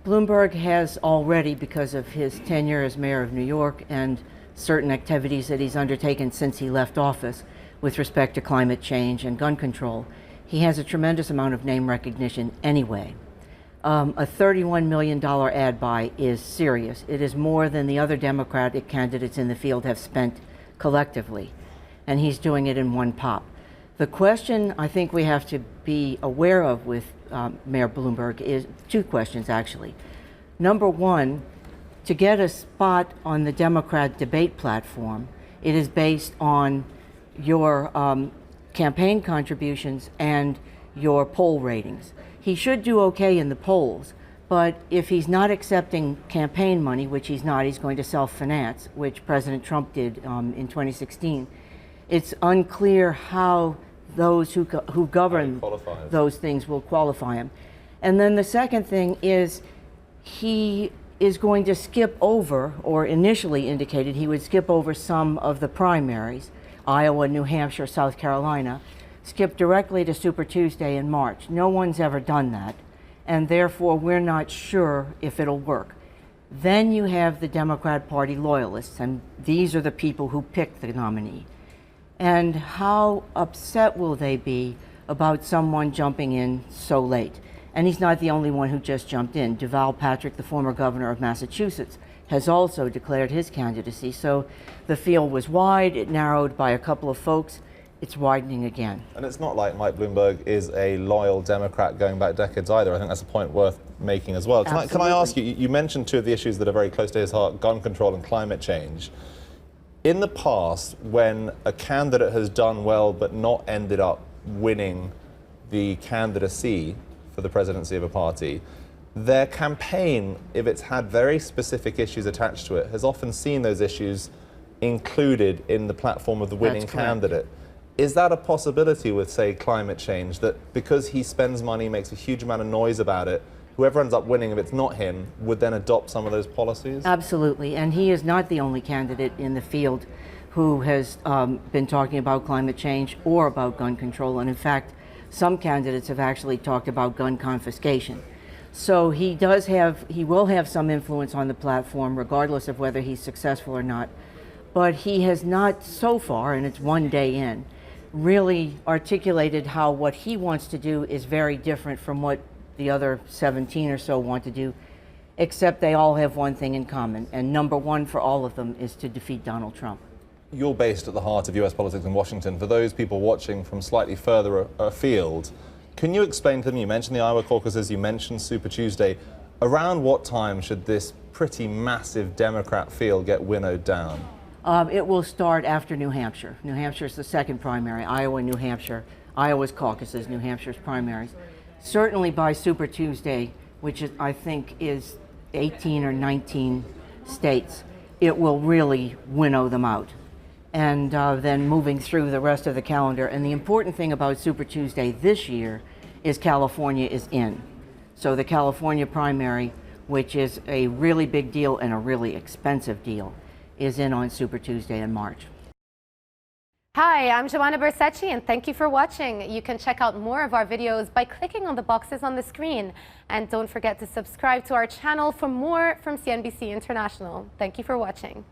Bloomberg has already, because of his tenure as mayor of New York and certain activities that he's undertaken since he left office with respect to climate change and gun control, he has a tremendous amount of name recognition anyway. A $31 million ad buy is serious. It is more than the other Democratic candidates in the field have spent collectively, and he's doing it in one pop. The question I think we have to be aware of with Mayor Bloomberg is two questions, actually. Number one, to get a spot on the Democrat debate platform, it is based on your campaign contributions and your poll ratings. He should do okay in the polls, but if he's not accepting campaign money, which he's not, he's going to self-finance, which President Trump did in 2016, it's unclear how those who govern those things will qualify him. And then the second thing is he is going to skip over, or initially indicated he would skip over some of the primaries, Iowa, New Hampshire, South Carolina, skip directly to Super Tuesday in March. No one's ever done that, and therefore we're not sure if it'll work. Then you have the Democrat Party loyalists, and these are the people who picked the nominee. And how upset will they be about someone jumping in so late? And he's not the only one who just jumped in. Deval Patrick, the former governor of Massachusetts, has also declared his candidacy. So the field was wide, it narrowed by a couple of folks. It's widening again. And it's not like Mike Bloomberg is a loyal Democrat going back decades either. I think that's a point worth making as well. Can I ask you, you mentioned two of the issues that are very close to his heart, gun control and climate change. In the past, when a candidate has done well but not ended up winning the candidacy for the presidency of a party, their campaign, if it's had very specific issues attached to it, has often seen those issues included in the platform of the winning candidate. Is that a possibility with, say, climate change, that because he spends money, makes a huge amount of noise about it, whoever ends up winning, if it's not him, would then adopt some of those policies? Absolutely, and he is not the only candidate in the field who has been talking about climate change or about gun control, and in fact, some candidates have actually talked about gun confiscation. So he will have some influence on the platform, regardless of whether he's successful or not, but he has not so far, and it's one day in, really articulated how what he wants to do is very different from what the other 17 or so want to do, except they all have one thing in common, and number one for all of them is to defeat Donald Trump. You're based at the heart of US politics in Washington. For those people watching from slightly further afield, can you explain to them, you mentioned the Iowa caucuses, you mentioned Super Tuesday, around what time should this pretty massive Democrat field get winnowed down? It will start after New Hampshire. New Hampshire is the second primary, Iowa, New Hampshire. Iowa's caucuses, New Hampshire's primaries. Certainly by Super Tuesday, which is, I think is 18 or 19 states, it will really winnow them out. And then moving through the rest of the calendar. And the important thing about Super Tuesday this year is California is in. So the California primary, which is a really big deal and a really expensive deal, is in on Super Tuesday in March. Hi, I'm Joanna Bersecci, and thank you for watching. You can check out more of our videos by clicking on the boxes on the screen. And don't forget to subscribe to our channel for more from CNBC International. Thank you for watching.